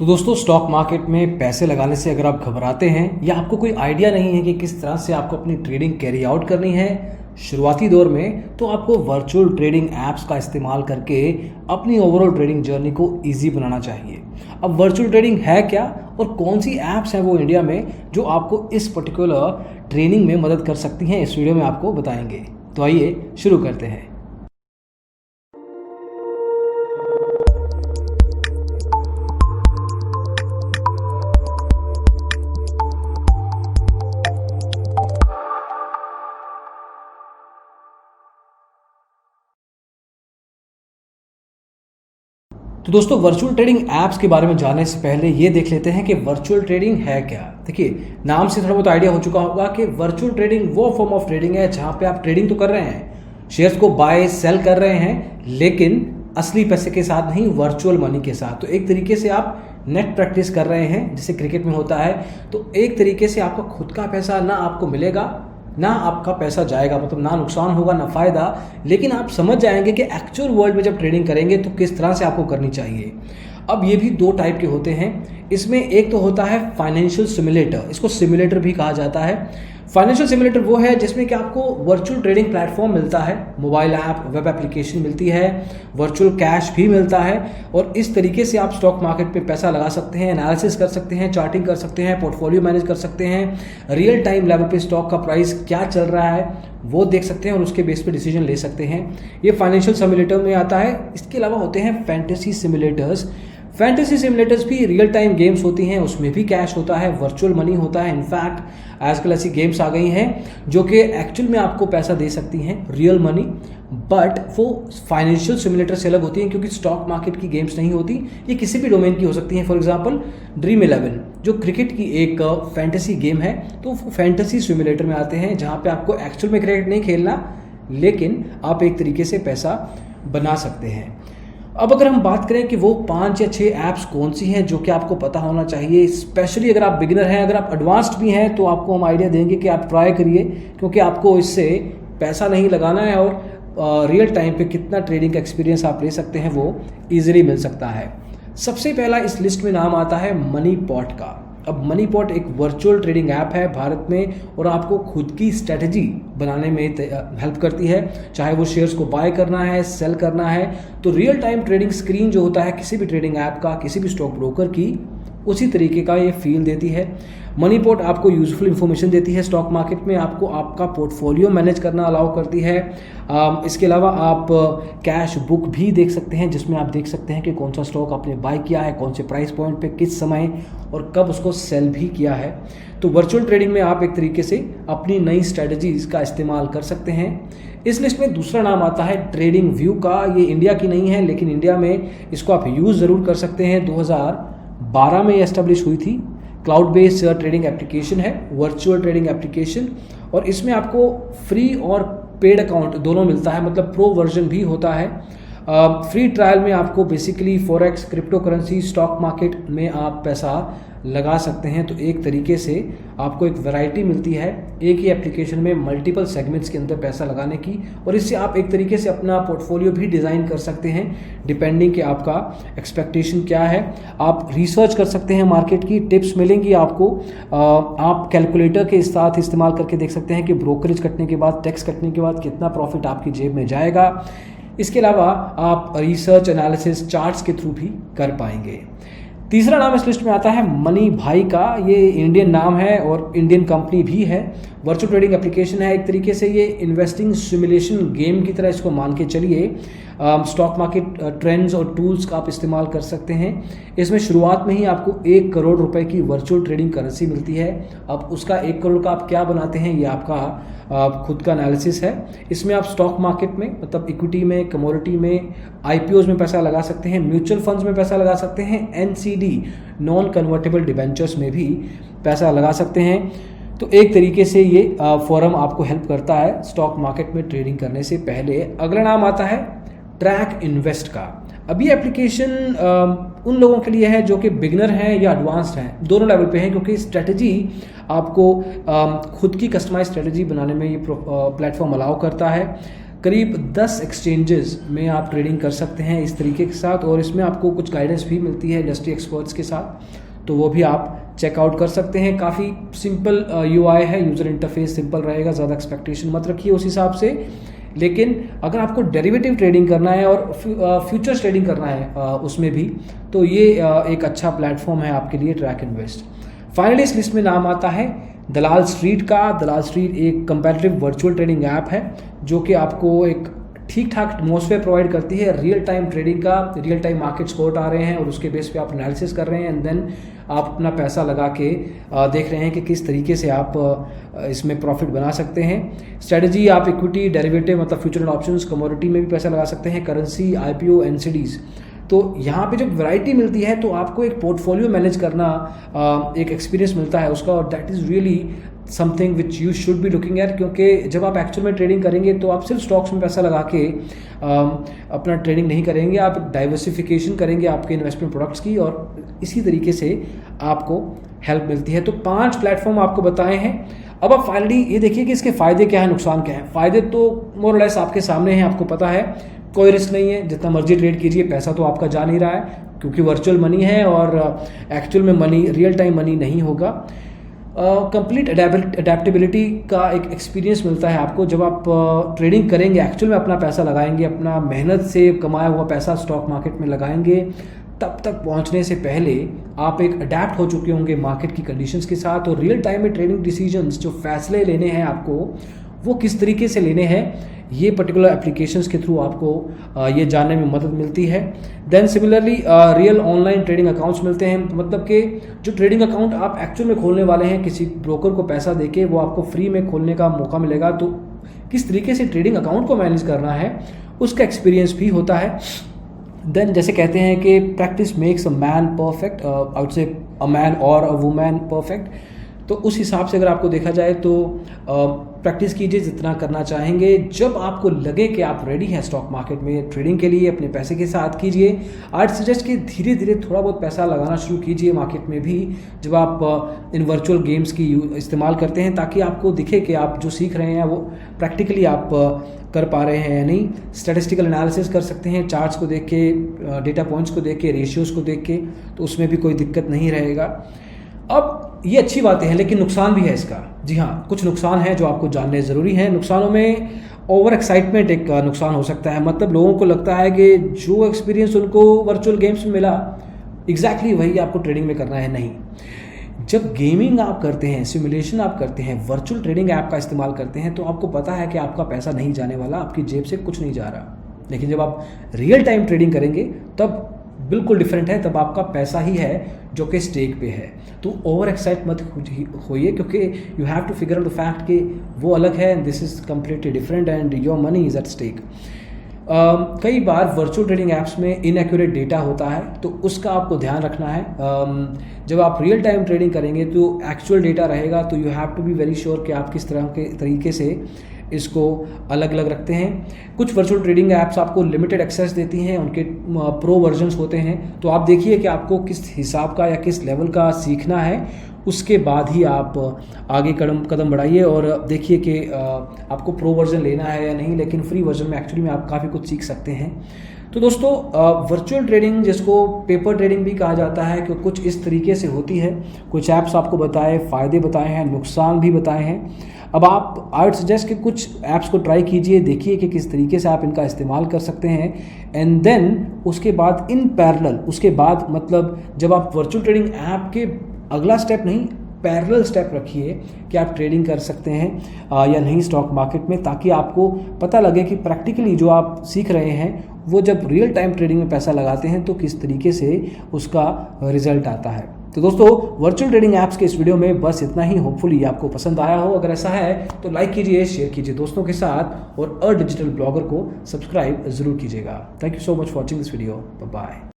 तो दोस्तों, stock market में पैसे लगाने से अगर आप घबराते हैं या आपको कोई आइडिया नहीं है कि किस तरह से आपको अपनी ट्रेडिंग कैरी आउट करनी है शुरुआती दौर में, तो आपको वर्चुअल ट्रेडिंग ऐप्स का इस्तेमाल करके अपनी ओवरऑल ट्रेडिंग जर्नी को ईजी बनाना चाहिए। अब वर्चुअल ट्रेडिंग है क्या और कौन सी ऐप्स हैं वो इंडिया में जो आपको इस पर्टिकुलर ट्रेनिंग में मदद कर सकती हैं, इस वीडियो में आपको बताएंगे। तो आइए शुरू करते हैं। तो दोस्तों, वर्चुअल ट्रेडिंग ऐप्स के बारे में जानने से पहले ये देख लेते हैं कि वर्चुअल ट्रेडिंग है क्या। देखिए, नाम से थोड़ा बहुत आइडिया हो चुका होगा कि वर्चुअल ट्रेडिंग वो फॉर्म ऑफ ट्रेडिंग है जहां पे आप ट्रेडिंग तो कर रहे हैं, शेयर्स को बाय सेल कर रहे हैं, लेकिन असली पैसे के साथ नहीं, वर्चुअल मनी के साथ। तो एक तरीके से आप नेट प्रैक्टिस कर रहे हैं, जैसे क्रिकेट में होता है। तो एक तरीके से आपका खुद का पैसा ना आपको मिलेगा ना आपका पैसा जाएगा, मतलब ना नुकसान होगा ना फायदा, लेकिन आप समझ जाएंगे कि एक्चुअल वर्ल्ड में जब ट्रेडिंग करेंगे तो किस तरह से आपको करनी चाहिए। अब ये भी दो टाइप के होते हैं। इसमें एक तो होता है फाइनेंशियल सिमुलेटर, इसको सिमुलेटर भी कहा जाता है। फाइनेंशियल सिमुलेटर वो है जिसमें कि आपको वर्चुअल ट्रेडिंग प्लेटफॉर्म मिलता है, मोबाइल ऐप, वेब एप्लीकेशन मिलती है, वर्चुअल कैश भी मिलता है, और इस तरीके से आप स्टॉक मार्केट पे पैसा लगा सकते हैं, एनालिसिस कर सकते हैं, चार्टिंग कर सकते हैं, पोर्टफोलियो मैनेज कर सकते हैं, रियल टाइम लेवल पे स्टॉक का प्राइस क्या चल रहा है वो देख सकते हैं और उसके बेस पे डिसीजन ले सकते हैं। ये फाइनेंशियल सिमुलेटर में आता है। इसके अलावा होते हैं फैंटेसी सिमुलेटर्स। फैंटेसी सिमुलेटर्स भी रियल टाइम गेम्स होती हैं, उसमें भी कैश होता है, वर्चुअल मनी होता है। इनफैक्ट आजकल ऐसी गेम्स आ गई हैं जो कि एक्चुअल में आपको पैसा दे सकती हैं, रियल मनी, बट वो फाइनेंशियल सिमुलेटर से अलग होती हैं क्योंकि स्टॉक मार्केट की गेम्स नहीं होती। ये किसी भी डोमेन की हो सकती हैं। फॉर एग्जांपल ड्रीम 11 जो क्रिकेट की एक फैंटेसी गेम है, तो फैंटेसी सिमुलेटर में आते हैं जहाँ पे आपको एक्चुअल में क्रिकेट नहीं खेलना, लेकिन आप एक तरीके से पैसा बना सकते हैं। अब अगर हम बात करें कि वो 5 या 6 ऐप्स कौन सी हैं जो कि आपको पता होना चाहिए, स्पेशली अगर आप बिगिनर हैं, अगर आप एडवांस्ड भी हैं तो आपको हम आइडिया देंगे कि आप ट्राई करिए, क्योंकि आपको इससे पैसा नहीं लगाना है और रियल टाइम पे कितना ट्रेडिंग का एक्सपीरियंस आप ले सकते हैं वो ईजिली मिल सकता है। सबसे पहला इस लिस्ट में नाम आता है मनी पॉट का। अब मनी पॉट एक वर्चुअल ट्रेडिंग ऐप है भारत में और आपको खुद की स्ट्रेटजी बनाने में हेल्प करती है। चाहे वो शेयर्स को बाय करना है, सेल करना है, तो रियल टाइम ट्रेडिंग स्क्रीन जो होता है किसी भी ट्रेडिंग ऐप का, किसी भी स्टॉक ब्रोकर की, उसी तरीके का ये फील देती है। मनी पॉट आपको यूजफुल इंफॉर्मेशन देती है स्टॉक मार्केट में, आपको आपका पोर्टफोलियो मैनेज करना अलाउ करती है। इसके अलावा आप कैश बुक भी देख सकते हैं, जिसमें आप देख सकते हैं कि कौन सा स्टॉक आपने बाय किया है, कौन से प्राइस पॉइंट पे, किस समय और कब उसको सेल भी किया है। तो वर्चुअल ट्रेडिंग में आप एक तरीके से अपनी नई स्ट्रेटजीज का इस्तेमाल कर सकते हैं। इस लिस्ट में दूसरा नाम आता है ट्रेडिंग व्यू का। ये इंडिया की नहीं है, लेकिन इंडिया में इसको आप यूज़ ज़रूर कर सकते हैं। 2012 में ये एस्टेब्लिश हुई थी। क्लाउड बेस्ड ट्रेडिंग एप्लीकेशन है, वर्चुअल ट्रेडिंग एप्लीकेशन, और इसमें आपको फ्री और पेड अकाउंट दोनों मिलता है, मतलब प्रो वर्जन भी होता है। फ्री ट्रायल में आपको basically forex, crypto currency, stock market में आप पैसा लगा सकते हैं। तो एक तरीके से आपको एक वैरायटी मिलती है एक ही एप्लीकेशन में मल्टीपल सेगमेंट्स के अंदर पैसा लगाने की, और इससे आप एक तरीके से अपना पोर्टफोलियो भी डिज़ाइन कर सकते हैं डिपेंडिंग कि आपका एक्सपेक्टेशन क्या है। आप रिसर्च कर सकते हैं, मार्केट की टिप्स मिलेंगी आपको। आप कैलकुलेटर के साथ इस्तेमाल करके देख सकते हैं कि ब्रोकरेज कटने के बाद, टैक्स कटने के बाद कितना प्रॉफिट आपकी जेब में जाएगा। इसके अलावा आप रिसर्च, एनालिसिस, चार्ट्स के थ्रू भी कर पाएंगे। तीसरा नाम इस लिस्ट में आता है मनी भाई का। ये इंडियन नाम है और इंडियन कंपनी भी है। वर्चुअल ट्रेडिंग एप्लीकेशन है, एक तरीके से ये इन्वेस्टिंग सिमुलेशन गेम की तरह इसको मान के चलिए। स्टॉक मार्केट ट्रेंड्स और टूल्स का आप इस्तेमाल कर सकते हैं। इसमें शुरुआत में ही आपको 1 करोड़ रुपए की वर्चुअल ट्रेडिंग करेंसी मिलती है। अब उसका 1 करोड़ का आप क्या बनाते हैं, ये आपका खुद का एनालिसिस है। इसमें आप स्टॉक मार्केट में, मतलब इक्विटी में, कमोडिटी में, आईपीओज में पैसा लगा सकते हैं, म्यूचुअल फंड्स में पैसा लगा सकते हैं, एनसीडी नॉन कन्वर्टेबल डिबेंचर्स में भी पैसा लगा सकते हैं। तो एक तरीके से ये फोरम आपको हेल्प करता है स्टॉक मार्केट में ट्रेडिंग करने से पहले। अगला नाम आता है ट्रैक इन्वेस्ट का। अब ये एप्लीकेशन उन लोगों के लिए है जो कि बिगिनर हैं या एडवांस्ड हैं, दोनों लेवल पे हैं, क्योंकि स्ट्रेटजी आपको खुद की कस्टमाइज स्ट्रेटजी बनाने में ये प्लेटफॉर्म अलाउ करता है। करीब 10 एक्सचेंजेस में आप ट्रेडिंग कर सकते हैं इस तरीके के साथ, और इसमें आपको कुछ गाइडेंस भी मिलती है इंडस्ट्री एक्सपर्ट्स के साथ, तो वो भी आप चेकआउट कर सकते हैं। काफ़ी सिंपल UI है, यूज़र इंटरफेस सिंपल रहेगा, ज़्यादा एक्सपेक्टेशन मत रखिए उस हिसाब से। लेकिन अगर आपको डेरिवेटिव ट्रेडिंग करना है और फ्यूचर्स ट्रेडिंग करना है उसमें भी, तो ये एक अच्छा प्लेटफॉर्म है आपके लिए, ट्रैक इन्वेस्ट। फाइनली इस लिस्ट में नाम आता है दलाल स्ट्रीट का। दलाल स्ट्रीट एक कंपैरेटिव वर्चुअल ट्रेडिंग ऐप है जो कि आपको एक ठीक ठाक एटमॉस्फेयर प्रोवाइड करती है रियल टाइम ट्रेडिंग का। रियल टाइम मार्केट स्कोर आ रहे हैं और उसके बेस पे आप एनालिसिस कर रहे हैं, एंड देन आप अपना पैसा लगा के देख रहे हैं कि किस तरीके से आप इसमें प्रॉफिट बना सकते हैं। स्ट्रेटजी आप इक्विटी, डेरिवेटिव मतलब फ्यूचर एंड ऑप्शंस, कमोडिटी में भी पैसा लगा सकते हैं, करेंसी, IPO, NCDs। तो यहाँ पे जब वैरायटी मिलती है तो आपको एक पोर्टफोलियो मैनेज करना एक एक्सपीरियंस मिलता है उसका, और that is really something which you should be looking at. क्योंकि जब आप एक्चुअल में ट्रेडिंग करेंगे तो आप सिर्फ स्टॉक्स में पैसा लगा के अपना ट्रेडिंग नहीं करेंगे, आप डाइवर्सिफिकेशन करेंगे आपके इन्वेस्टमेंट प्रोडक्ट्स की, और इसी तरीके से आपको हेल्प मिलती है। तो 5 प्लेटफॉर्म आपको बताए हैं। अब आप फाइनली ये देखिए कि इसके फ़ायदे क्या हैं, नुकसान क्या हैं। फ़ायदे तो मोर लेस आपके सामने हैं, आपको पता है, कोई रिस्क नहीं है, जितना मर्जी ट्रेड कीजिए, पैसा तो आपका जा नहीं रहा है क्योंकि वर्चुअल मनी है और एक्चुअल में मनी, रियल टाइम मनी नहीं होगा। कंप्लीट अडेप्टेबिलिटी का एक एक्सपीरियंस मिलता है आपको जब आप ट्रेडिंग करेंगे, एक्चुअल में अपना पैसा लगाएंगे, अपना मेहनत से कमाया हुआ पैसा स्टॉक मार्केट में लगाएंगे, तब तक पहुंचने से पहले आप एक अडेप्ट हो चुके होंगे मार्केट की कंडीशंस के साथ, और रियल टाइम में ट्रेडिंग डिसीजंस, जो फैसले लेने हैं आपको, वो किस तरीके से लेने हैं, ये पर्टिकुलर एप्लीकेशंस के थ्रू आपको ये जानने में मदद मिलती है। Then similarly real online trading accounts मिलते हैं, मतलब कि जो ट्रेडिंग अकाउंट आप एक्चुअल में खोलने वाले हैं, किसी ब्रोकर को पैसा देके वो आपको फ्री में खोलने का मौका मिलेगा, तो किस तरीके से ट्रेडिंग अकाउंट को मैनेज करना है उसका एक्सपीरियंस भी होता है। देन जैसे कहते हैं कि practice makes a man perfect, I would say a man और अ वुमैन परफेक्ट, तो उस हिसाब से अगर आपको देखा जाए तो प्रैक्टिस कीजिए जितना करना चाहेंगे। जब आपको लगे कि आप रेडी हैं स्टॉक मार्केट में ट्रेडिंग के लिए, अपने पैसे के साथ कीजिए। आई सजेस्ट कि धीरे धीरे थोड़ा बहुत पैसा लगाना शुरू कीजिए मार्केट में भी, जब आप इन वर्चुअल गेम्स की इस्तेमाल करते हैं, ताकि आपको दिखे कि आप जो सीख रहे हैं वो प्रैक्टिकली आप कर पा रहे हैं या नहीं। स्टैटिस्टिकल एनालिसिस कर सकते हैं, चार्ट्स को देख के, डेटा पॉइंट्स को देख के, रेशियोज़ को देख के, तो उसमें भी कोई दिक्कत नहीं रहेगा। अब ये अच्छी बातें हैं, लेकिन नुकसान भी है इसका। जी हाँ, कुछ नुकसान हैं जो आपको जानने ज़रूरी हैं। नुकसानों में ओवर एक्साइटमेंट एक नुकसान हो सकता है, मतलब लोगों को लगता है कि जो एक्सपीरियंस उनको वर्चुअल गेम्स में मिला एग्जैक्टली वही आपको ट्रेडिंग में करना है। नहीं, जब गेमिंग आप करते हैं, सिमुलेशन आप करते हैं, वर्चुअल ट्रेडिंग ऐप का इस्तेमाल करते हैं, तो आपको पता है कि आपका पैसा नहीं जाने वाला, आपकी जेब से कुछ नहीं जा रहा। लेकिन जब आप रियल टाइम ट्रेडिंग करेंगे तब बिल्कुल डिफरेंट है, तब आपका पैसा ही है जो कि स्टेक पे है। तो ओवर एक्साइट मत होइए, क्योंकि you have to figure out the fact कि वो अलग है, this is completely different and your money is at stake. कई बार वर्चुअल ट्रेडिंग ऐप्स में इनएक्यूरेट डेटा होता है, तो उसका आपको ध्यान रखना है। जब आप रियल टाइम ट्रेडिंग करेंगे तो एक्चुअल डेटा रहेगा, तो you have to be very sure कि आप किस तरह के तरीके से इसको अलग अलग रखते हैं। कुछ वर्चुअल ट्रेडिंग ऐप्स आपको लिमिटेड एक्सेस देती हैं, उनके प्रो वर्जन्स होते हैं, तो आप देखिए कि आपको किस हिसाब का या किस लेवल का सीखना है, उसके बाद ही आप आगे कदम बढ़ाइए और देखिए कि आपको प्रो वर्जन लेना है या नहीं। लेकिन फ्री वर्जन में एक्चुअली में आप काफ़ी कुछ सीख सकते हैं। तो दोस्तों, वर्चुअल ट्रेडिंग, जिसको पेपर ट्रेडिंग भी कहा जाता है, कि कुछ इस तरीके से होती है। कुछ ऐप्स आपको बताए, फ़ायदे बताए हैं, नुकसान भी बताए हैं। अब आप आई वुड सजेस्ट कि कुछ ऐप्स को ट्राई कीजिए, देखिए कि किस तरीके से आप इनका इस्तेमाल कर सकते हैं, एंड देन उसके बाद इन पैरेलल, उसके बाद मतलब जब आप वर्चुअल ट्रेडिंग ऐप के अगला स्टेप नहीं, पैरेलल स्टेप रखिए कि आप ट्रेडिंग कर सकते हैं या नहीं स्टॉक मार्केट में, ताकि आपको पता लगे कि प्रैक्टिकली जो आप सीख रहे हैं वो जब रियल टाइम ट्रेडिंग में पैसा लगाते हैं तो किस तरीके से उसका रिजल्ट आता है। तो दोस्तों, वर्चुअल ट्रेडिंग ऐप्स के इस वीडियो में बस इतना ही। होपफुली आपको पसंद आया हो। अगर ऐसा है तो लाइक कीजिए, शेयर कीजिए दोस्तों के साथ, और डिजिटल ब्लॉगर को सब्सक्राइब जरूर कीजिएगा। Thank you so much for watching this video. Bye bye.